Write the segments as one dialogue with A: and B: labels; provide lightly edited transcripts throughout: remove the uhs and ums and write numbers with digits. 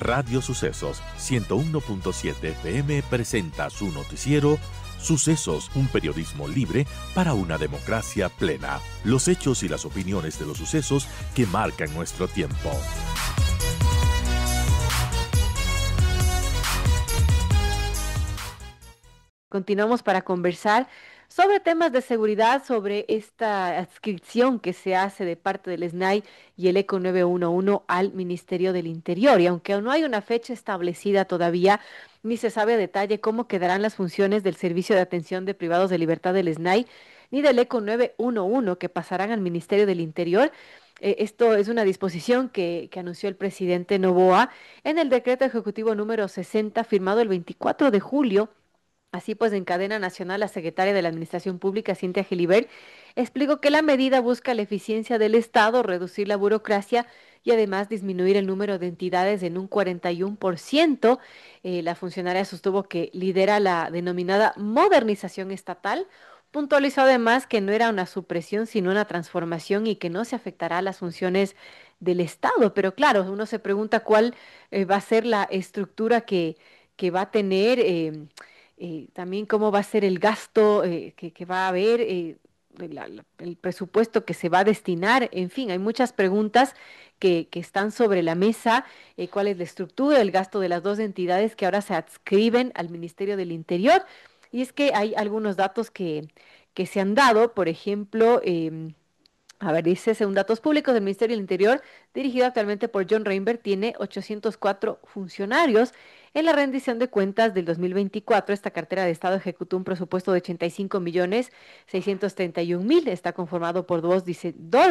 A: Radio Sucesos 101.7 FM presenta su noticiero Sucesos, un periodismo libre para una democracia plena. Los hechos y las opiniones de los sucesos que marcan nuestro tiempo.
B: Continuamos para conversar sobre temas de seguridad, sobre esta adscripción que se hace de parte del SNAI y el ECO 911 al Ministerio del Interior. Y aunque no hay una fecha establecida todavía, ni se sabe a detalle cómo quedarán las funciones del Servicio de Atención de Privados de Libertad del SNAI, ni del ECO 911 que pasarán al Ministerio del Interior. Esto es una disposición que anunció el presidente Noboa en el decreto ejecutivo número 60, firmado el 24 de julio. Así pues, en cadena nacional, la secretaria de la Administración Pública, Cintia Gilibert, explicó que la medida busca la eficiencia del Estado, reducir la burocracia y además disminuir el número de entidades en un 41%. La funcionaria sostuvo que lidera la denominada modernización estatal. Puntualizó además que no era una supresión, sino una transformación y que no se afectará a las funciones del Estado. Pero claro, uno se pregunta cuál va a ser la estructura que va a tener. También cómo va a ser el gasto que va a haber, el presupuesto que se va a destinar, en fin, hay muchas preguntas que están sobre la mesa, cuál es la estructura, el gasto de las dos entidades que ahora se adscriben al Ministerio del Interior. Y es que hay algunos datos que se han dado, por ejemplo, a ver, dice, según datos públicos del Ministerio del Interior, dirigido actualmente por John Reinberg, tiene 804 funcionarios. En la rendición de cuentas del 2024, esta cartera de Estado ejecutó un presupuesto de 85.631.000. Está conformado por dos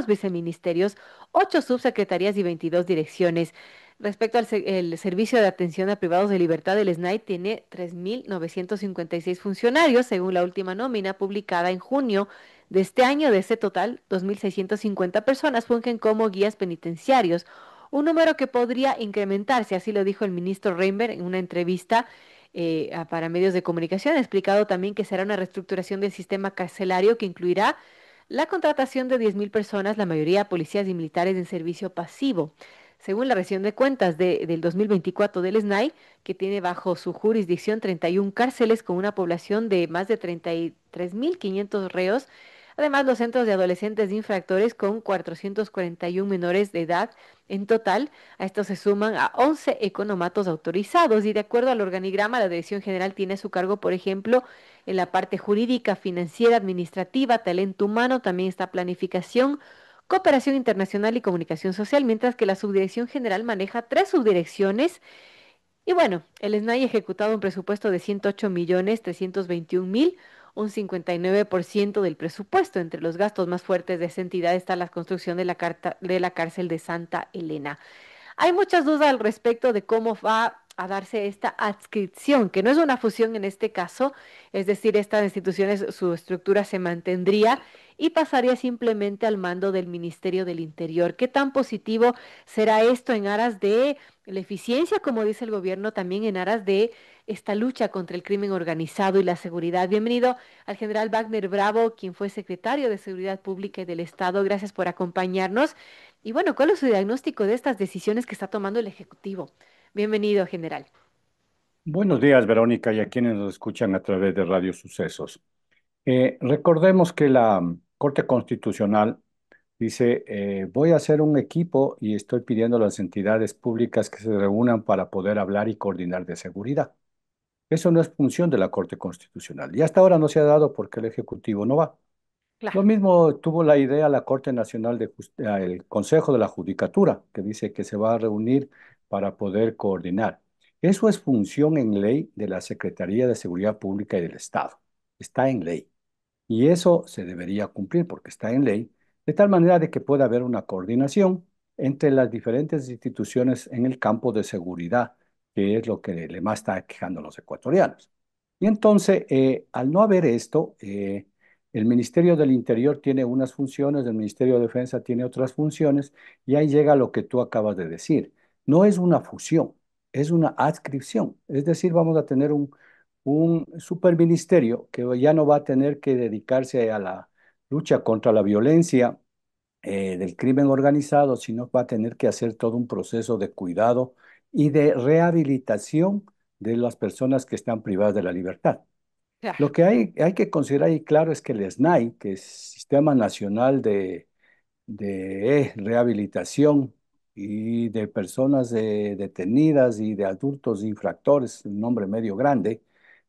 B: viceministerios, 8 subsecretarías y 22 direcciones. Respecto al el Servicio de Atención a Privados de Libertad, el SNAI tiene 3.956 funcionarios, según la última nómina publicada en junio de este año. De ese total, 2.650 personas fungen como guías penitenciarios, un número que podría incrementarse, así lo dijo el ministro Reinberg en una entrevista para medios de comunicación. Ha explicado también que será una reestructuración del sistema carcelario que incluirá la contratación de 10.000 personas, la mayoría policías y militares en servicio pasivo. Según la rendición de cuentas del 2024 del SNAI, que tiene bajo su jurisdicción 31 cárceles con una población de más de 33.500 reos. Además, los centros de adolescentes de infractores con 441 menores de edad en total. A esto se suman a 11 economatos autorizados y de acuerdo al organigrama, la Dirección General tiene a su cargo, por ejemplo, en la parte jurídica, financiera, administrativa, talento humano, también está planificación, cooperación internacional y comunicación social, mientras que la Subdirección General maneja 3 subdirecciones. Y bueno, el SNAI ha ejecutado un presupuesto de 108.321.000, un 59% del presupuesto. Entre los gastos más fuertes de esa entidad está la construcción de la cárcel de Santa Elena. Hay muchas dudas al respecto de cómo va a darse esta adscripción, que no es una fusión en este caso, es decir, estas instituciones, su estructura se mantendría y pasaría simplemente al mando del Ministerio del Interior. ¿Qué tan positivo será esto en aras de la eficiencia, como dice el gobierno, también en aras de esta lucha contra el crimen organizado y la seguridad? Bienvenido al general Wagner Bravo, quien fue secretario de Seguridad Pública y del Estado. Gracias por acompañarnos. Y bueno, ¿cuál es su diagnóstico de estas decisiones que está tomando el Ejecutivo? Bienvenido, general.
C: Buenos días, Verónica, y a quienes nos escuchan a través de Radio Sucesos. Recordemos que la Corte Constitucional dice, voy a hacer un equipo y estoy pidiendo a las entidades públicas que se reúnan para poder hablar y coordinar de seguridad. Eso no es función de la Corte Constitucional y hasta ahora no se ha dado porque el Ejecutivo no va. Lo
B: Claro.
C: mismo tuvo la idea la Corte Nacional el Consejo de la Judicatura, que dice que se va a reunir para poder coordinar. Eso es función en ley de la Secretaría de Seguridad Pública y del Estado. Está en ley. Y eso se debería cumplir porque está en ley, de tal manera de que pueda haber una coordinación entre las diferentes instituciones en el campo de seguridad, que es lo que le más está quejando a los ecuatorianos. Y entonces, al no haber esto, el Ministerio del Interior tiene unas funciones, el Ministerio de Defensa tiene otras funciones, y ahí llega lo que tú acabas de decir. No es una fusión, es una adscripción. Es decir, vamos a tener un superministerio que ya no va a tener que dedicarse a la lucha contra la violencia del crimen organizado, sino va a tener que hacer todo un proceso de cuidado y de rehabilitación de las personas que están privadas de la libertad.
B: Claro,
C: Lo que hay que considerar y claro es que el SNAI, que es Sistema Nacional de Rehabilitación y de personas detenidas y de adultos infractores, un nombre medio grande,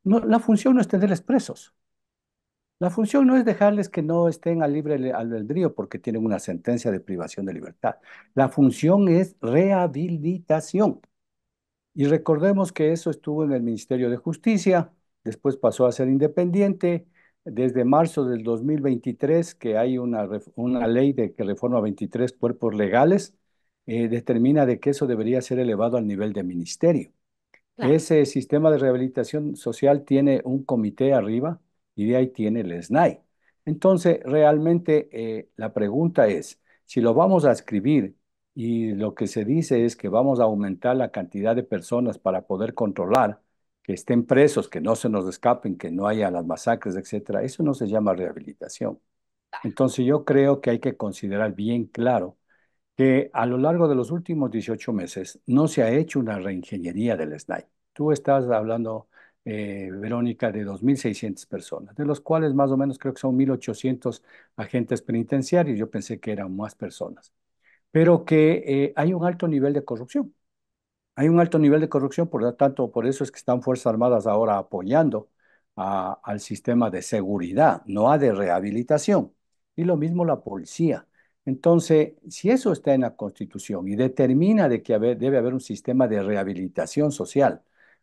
C: no, la función no es tenerles presos. La función no es dejarles que no estén al libre albedrío porque tienen una sentencia de privación de libertad. La función es rehabilitación. Y recordemos que eso estuvo en el Ministerio de Justicia, después pasó a ser independiente. Desde marzo del 2023, que hay una ley de que reforma 23 cuerpos legales, determina de que eso debería ser elevado al nivel de ministerio.
B: claro.
C: Ese sistema de rehabilitación social tiene un comité arriba y de ahí tiene el SNAI. Entonces, realmente la pregunta es, si lo vamos a escribir y lo que se dice es que vamos a aumentar la cantidad de personas para poder controlar, que estén presos, que no se nos escapen, que no haya las masacres, etcétera, eso no se llama rehabilitación. Entonces, yo creo que hay que considerar bien claro que a lo largo de los últimos 18 meses no se ha hecho una reingeniería del SNAI. Tú estás hablando, Verónica, de 2.600 personas, de los cuales más o menos creo que son 1.800 agentes penitenciarios. Yo pensé que eran más personas, pero que hay un alto nivel de corrupción. Hay un alto nivel de corrupción, por lo tanto, por eso es que están Fuerzas Armadas ahora apoyando al sistema de seguridad, no a de rehabilitación. Y lo mismo la policía. Entonces, si eso está en la Constitución y determina de que debe haber un sistema de rehabilitación social,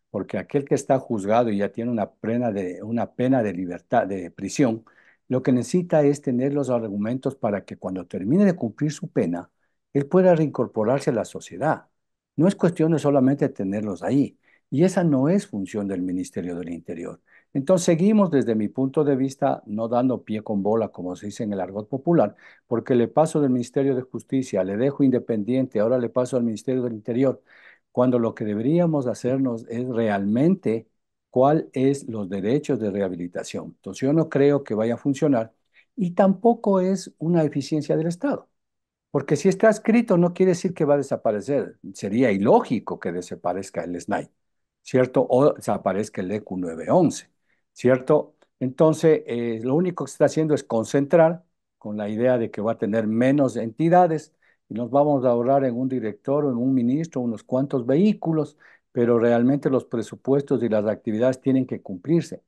C: porque aquel que está juzgado y ya tiene una pena de libertad, de prisión, lo que necesita es tener los argumentos para que cuando termine de cumplir su pena, él pueda reincorporarse a la sociedad. No es cuestión de solamente tenerlos ahí. Y esa no es función del Ministerio del Interior. Entonces seguimos desde mi punto de vista no dando pie con bola, como se dice en el argot popular, porque le paso del Ministerio de Justicia, le dejo independiente, ahora le paso al Ministerio del Interior, cuando lo que deberíamos hacernos es realmente cuál es los derechos de rehabilitación. Entonces yo no creo que vaya a funcionar y tampoco es una eficiencia del Estado. Porque si está escrito no quiere decir que va a desaparecer. Sería ilógico que desaparezca el SNAI, ¿cierto? O desaparezca el EQ 911, ¿cierto? Entonces, lo único que se está haciendo es concentrar con la idea de que va a tener menos entidades y nos vamos a ahorrar en un director o en un ministro unos cuantos vehículos, pero realmente los presupuestos y las actividades tienen que cumplirse.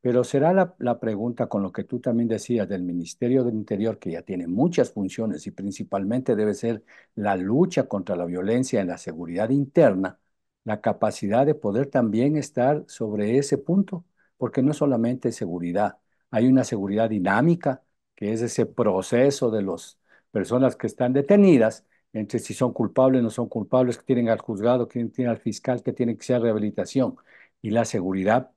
C: Pero será la pregunta con lo que tú también decías del Ministerio del Interior, que ya tiene muchas funciones y principalmente debe ser la lucha contra la violencia en la seguridad interna, la capacidad de poder también estar sobre ese punto, porque no solamente seguridad, hay una seguridad dinámica, que es ese proceso de las personas que están detenidas, entre si son culpables o no son culpables, que tienen al juzgado, que tienen al fiscal, que tiene que ser rehabilitación y la seguridad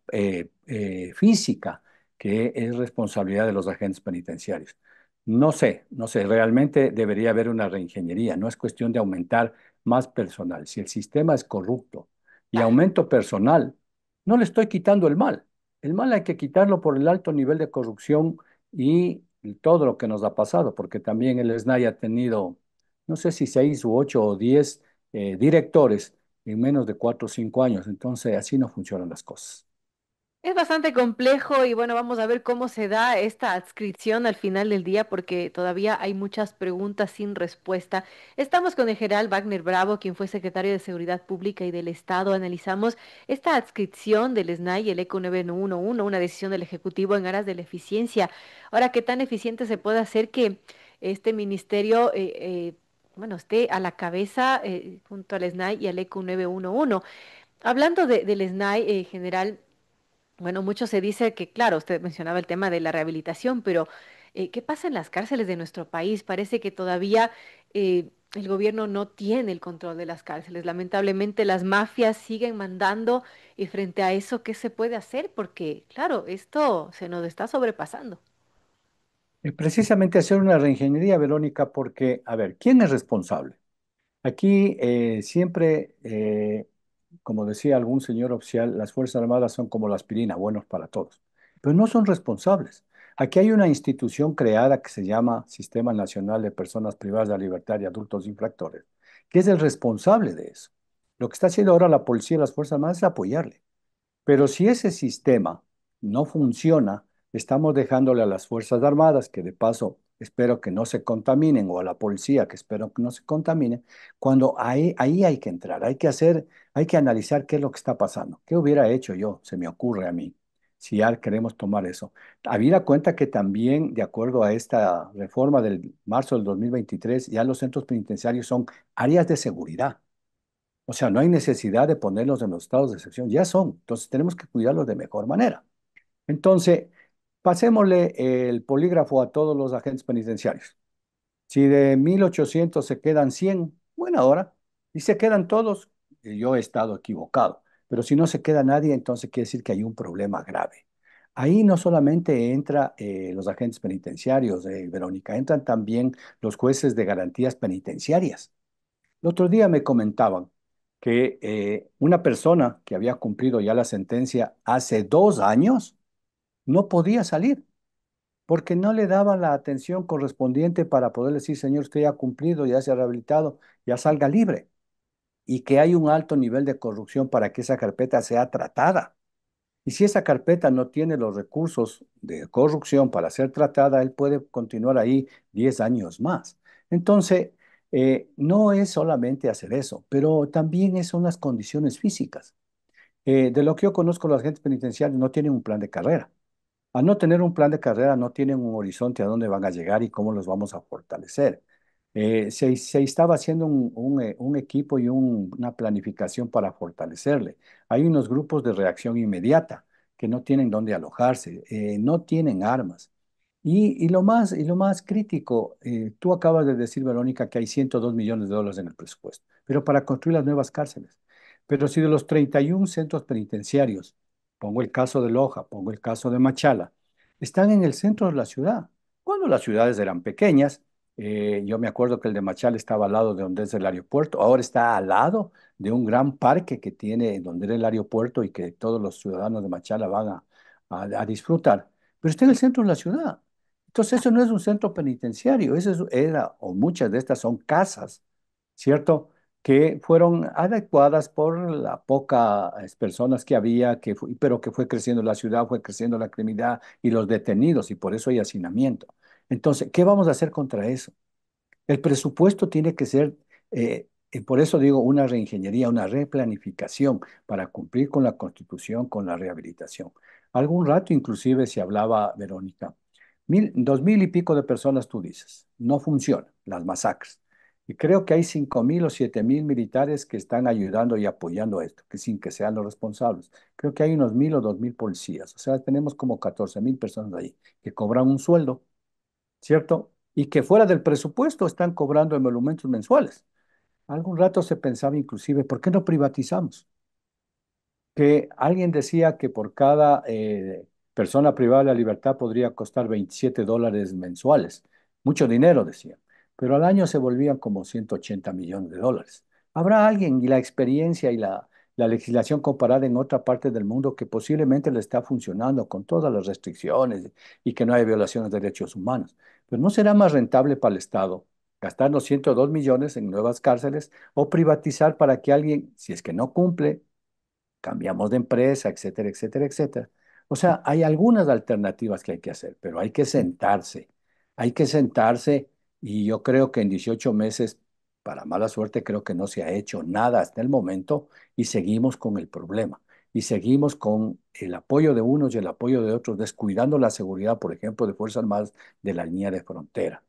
C: física, que es responsabilidad de los agentes penitenciarios. No sé, realmente debería haber una reingeniería, no es cuestión de aumentar más personal. Si el sistema es corrupto y aumento personal, no le estoy quitando el mal. El mal hay que quitarlo por el alto nivel de corrupción y todo lo que nos ha pasado, porque también el SNAI ha tenido, no sé si 6 u 8 o 10 directores en menos de 4 o 5 años. Entonces, así no funcionan las cosas.
B: Es bastante complejo y bueno, vamos a ver cómo se da esta adscripción al final del día porque todavía hay muchas preguntas sin respuesta. Estamos con el general Wagner Bravo, quien fue secretario de Seguridad Pública y del Estado. Analizamos esta adscripción del SNAI y el ECO 911, una decisión del Ejecutivo en aras de la eficiencia. Ahora, ¿qué tan eficiente se puede hacer que este ministerio, bueno, esté a la cabeza junto al SNAI y al ECO 911? Hablando del SNAI, general. Bueno, mucho se dice que, claro, usted mencionaba el tema de la rehabilitación, pero ¿qué pasa en las cárceles de nuestro país? Parece que todavía el gobierno no tiene el control de las cárceles. Lamentablemente las mafias siguen mandando y frente a eso, ¿qué se puede hacer? Porque, claro, esto se nos está sobrepasando.
C: Precisamente hacer una reingeniería, Verónica, porque, a ver, ¿quién es responsable? Aquí siempre, como decía algún señor oficial, las Fuerzas Armadas son como la aspirina, buenos para todos, pero no son responsables. Aquí hay una institución creada que se llama Sistema Nacional de Personas Privadas de la Libertad y Adultos Infractores, que es el responsable de eso. Lo que está haciendo ahora la policía y las Fuerzas Armadas es apoyarle. Pero si ese sistema no funciona, estamos dejándole a las Fuerzas Armadas, que de paso espero que no se contaminen, o a la policía, que espero que no se contamine, cuando ahí hay que entrar, hay que analizar qué es lo que está pasando. ¿Qué hubiera hecho yo? Se me ocurre a mí, si ya queremos tomar eso. Habida cuenta que también, de acuerdo a esta reforma del marzo del 2023, ya los centros penitenciarios son áreas de seguridad. O sea, no hay necesidad de ponerlos en los estados de excepción, ya son. Entonces tenemos que cuidarlos de mejor manera. Entonces, pasémosle el polígrafo a todos los agentes penitenciarios. Si de 1.800 se quedan 100, buena hora. Y se quedan todos, yo he estado equivocado. Pero si no se queda nadie, entonces quiere decir que hay un problema grave. Ahí no solamente entra los agentes penitenciarios, Verónica, entran también los jueces de garantías penitenciarias. El otro día me comentaban que una persona que había cumplido ya la sentencia hace 2 años no podía salir porque no le daban la atención correspondiente para poder decir, señor, usted ya ha cumplido, ya se ha rehabilitado, ya salga libre. Y que hay un alto nivel de corrupción para que esa carpeta sea tratada. Y si esa carpeta no tiene los recursos de corrupción para ser tratada, él puede continuar ahí 10 años más. Entonces, no es solamente hacer eso, pero también son las condiciones físicas. De lo que yo conozco, los agentes penitenciarios no tienen un plan de carrera. Al no tener un plan de carrera, no tienen un horizonte a dónde van a llegar y cómo los vamos a fortalecer. Se estaba haciendo un equipo y una planificación para fortalecerle. Hay unos grupos de reacción inmediata que no tienen dónde alojarse, no tienen armas. Y lo más crítico, tú acabas de decir, Verónica, que hay 102 millones de dólares en el presupuesto, pero para construir las nuevas cárceles. Pero si de los 31 centros penitenciarios, pongo el caso de Loja, pongo el caso de Machala, están en el centro de la ciudad. Cuando las ciudades eran pequeñas, yo me acuerdo que el de Machala estaba al lado de donde es el aeropuerto, ahora está al lado de un gran parque que tiene donde era el aeropuerto y que todos los ciudadanos de Machala van a disfrutar, pero está en el centro de la ciudad. Entonces eso no es un centro penitenciario, era, o muchas de estas son casas, ¿cierto? Que fueron adecuadas por las pocas personas que había, pero que fue creciendo la ciudad, fue creciendo la criminalidad y los detenidos, y por eso hay hacinamiento. Entonces, ¿qué vamos a hacer contra eso? El presupuesto tiene que ser, por eso digo, una reingeniería, una replanificación para cumplir con la Constitución, con la rehabilitación. Algún rato inclusive se hablaba, Verónica, 2.000 y pico de personas, tú dices, no funcionan las masacres. Y creo que hay 5.000 o 7.000 militares que están ayudando y apoyando esto, que sin que sean los responsables. Creo que hay unos 1.000 o 2.000 policías. O sea, tenemos como 14.000 personas ahí que cobran un sueldo, ¿cierto? Y que fuera del presupuesto están cobrando emolumentos mensuales. Algún rato se pensaba inclusive, ¿por qué no privatizamos? Que alguien decía que por cada persona privada de la libertad podría costar $27 mensuales. Mucho dinero, decían, pero al año se volvían como 180 millones de dólares. ¿Habrá alguien y la experiencia y la legislación comparada en otra parte del mundo que posiblemente le está funcionando con todas las restricciones y que no hay violaciones de derechos humanos? Pero ¿no será más rentable para el Estado gastar los 102 millones en nuevas cárceles o privatizar para que alguien, si es que no cumple, cambiamos de empresa, etcétera, etcétera, etcétera? O sea, hay algunas alternativas que hay que hacer, pero hay que sentarse y yo creo que en 18 meses, para mala suerte, creo que no se ha hecho nada hasta el momento y seguimos con el problema y seguimos con el apoyo de unos y el apoyo de otros, descuidando la seguridad, por ejemplo, de Fuerzas Armadas de la línea de frontera.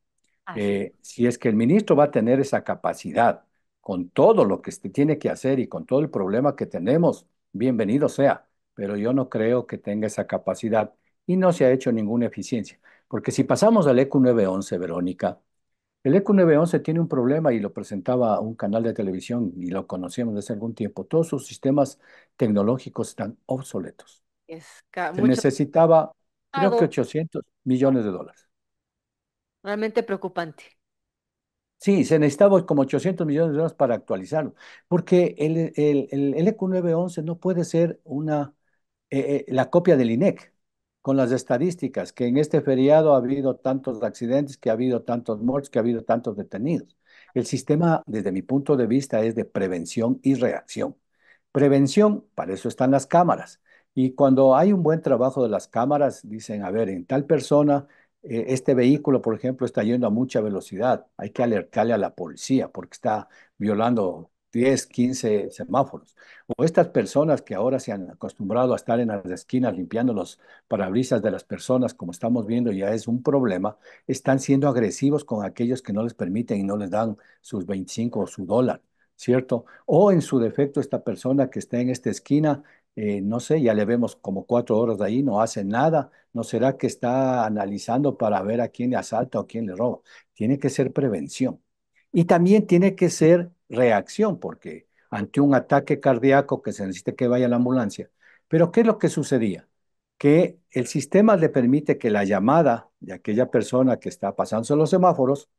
B: Así.
C: Si es que el ministro va a tener esa capacidad con todo lo que se tiene que hacer y con todo el problema que tenemos, bienvenido sea, pero yo no creo que tenga esa capacidad y no se ha hecho ninguna eficiencia. Porque si pasamos al EQ 911, Verónica, el EQ 911 tiene un problema y lo presentaba un canal de televisión y lo conocíamos desde algún tiempo. Todos sus sistemas tecnológicos están obsoletos. Se
B: Mucho
C: necesitaba, creo que
B: lado,
C: 800 millones de dólares.
B: realmente preocupante.
C: Sí, se necesitaba como 800 millones de dólares para actualizarlo, porque el EQ 911 no puede ser la copia del INEC, con las estadísticas, que en este feriado ha habido tantos accidentes, que ha habido tantos muertos, que ha habido tantos detenidos. El sistema, desde mi punto de vista, es de prevención y reacción. Prevención, para eso están las cámaras. Y cuando hay un buen trabajo de las cámaras, dicen, a ver, en tal persona, este vehículo, por ejemplo, está yendo a mucha velocidad. Hay que alertarle a la policía porque está violando 10, 15 semáforos. O estas personas que ahora se han acostumbrado a estar en las esquinas limpiando los parabrisas de las personas, como estamos viendo, ya es un problema, están siendo agresivos con aquellos que no les permiten y no les dan sus 25 o su dólar, ¿cierto? O en su defecto, esta persona que está en esta esquina, no sé, ya le vemos como 4 horas de ahí, no hace nada. ¿No será que está analizando para ver a quién le asalta o quién le roba? Tiene que ser prevención. Y también tiene que ser reacción, porque ante un ataque cardíaco que se necesite que vaya a la ambulancia. Pero ¿qué es lo que sucedía? Que el sistema le permite que la llamada de aquella persona que está pasando los semáforos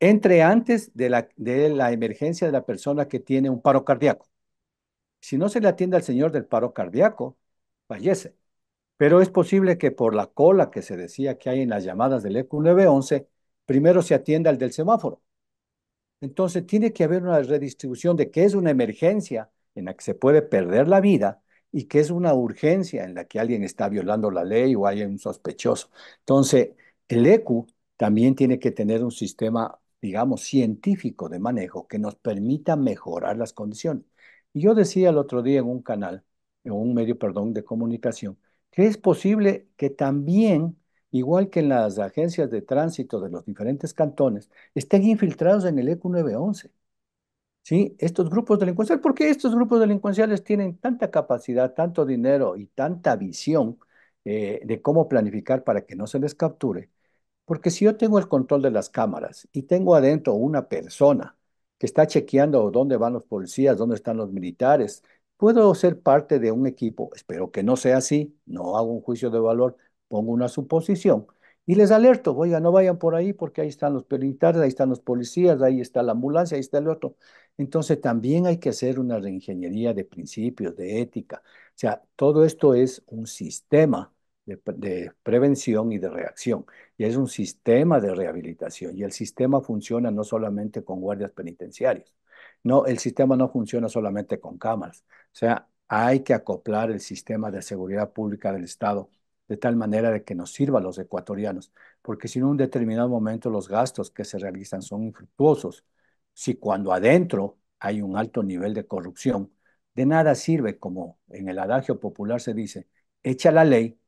C: entre antes de la emergencia de la persona que tiene un paro cardíaco. Si no se le atiende al señor del paro cardíaco, fallece. Pero es posible que por la cola que se decía que hay en las llamadas del EQ 911, primero se atienda al del semáforo. Entonces tiene que haber una redistribución de qué es una emergencia en la que se puede perder la vida y qué es una urgencia en la que alguien está violando la ley o hay un sospechoso. Entonces, el EQ también tiene que tener un sistema, digamos, científico de manejo que nos permita mejorar las condiciones. Y yo decía el otro día en un canal, en un medio, perdón, de comunicación, que es posible que también, igual que en las agencias de tránsito de los diferentes cantones, estén infiltrados en el EQ 911. ¿Sí? Estos grupos delincuenciales, ¿por qué estos grupos delincuenciales tienen tanta capacidad, tanto dinero y tanta visión de cómo planificar para que no se les capture? Porque si yo tengo el control de las cámaras y tengo adentro una persona que está chequeando dónde van los policías, dónde están los militares, puedo ser parte de un equipo. Espero que no sea así, no hago un juicio de valor, pongo una suposición y les alerto, oiga, no vayan por ahí porque ahí están los militares, ahí están los policías, ahí está la ambulancia, ahí está el otro. Entonces también hay que hacer una reingeniería de principios, de ética. O sea, todo esto es un sistema de prevención y de reacción. Y es un sistema de rehabilitación. Y el sistema funciona no solamente con guardias penitenciarios. No, el sistema no funciona solamente con cámaras. O sea, hay que acoplar el sistema de seguridad pública del Estado de tal manera de que nos sirva a los ecuatorianos. Porque si en un determinado momento los gastos que se realizan son infructuosos, si cuando adentro hay un alto nivel de corrupción, de nada sirve, como en el adagio popular se dice, echa la ley,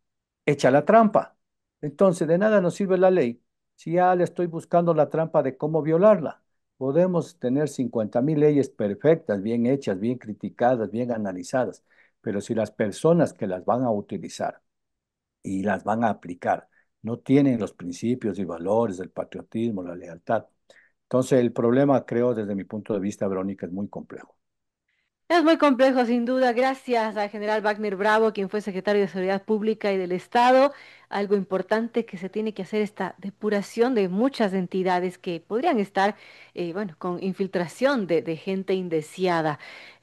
C: echa la trampa. Entonces, de nada nos sirve la ley si ya le estoy buscando la trampa de cómo violarla. Podemos tener 50.000 leyes perfectas, bien hechas, bien criticadas, bien analizadas, pero si las personas que las van a utilizar y las van a aplicar no tienen los principios y valores del patriotismo, la lealtad, entonces el problema, creo, desde mi punto de vista, Verónica, es muy complejo.
B: Es muy complejo, sin duda. Gracias al general Wagner Bravo, quien fue secretario de Seguridad Pública y del Estado. Algo importante que se tiene que hacer esta depuración de muchas entidades que podrían estar, bueno, con infiltración de gente indeseada,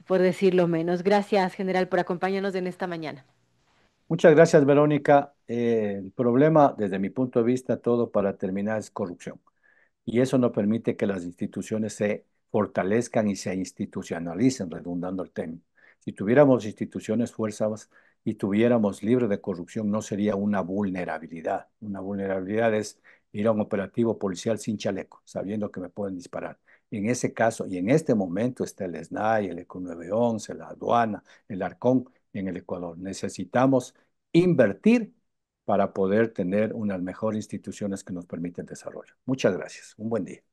B: por decirlo menos. Gracias, general, por acompañarnos en esta mañana.
C: Muchas gracias, Verónica. El problema, desde mi punto de vista, todo para terminar es corrupción. Y eso no permite que las instituciones se fortalezcan y se institucionalicen, redundando el término. Si tuviéramos instituciones fuerzas y tuviéramos libre de corrupción, no sería una vulnerabilidad. Una vulnerabilidad es ir a un operativo policial sin chaleco, sabiendo que me pueden disparar. En ese caso, y en este momento está el SNAI, el ECO 911, la aduana, el Arcón en el Ecuador. Necesitamos invertir para poder tener unas mejores instituciones que nos permiten desarrollo. Muchas gracias. Un buen día.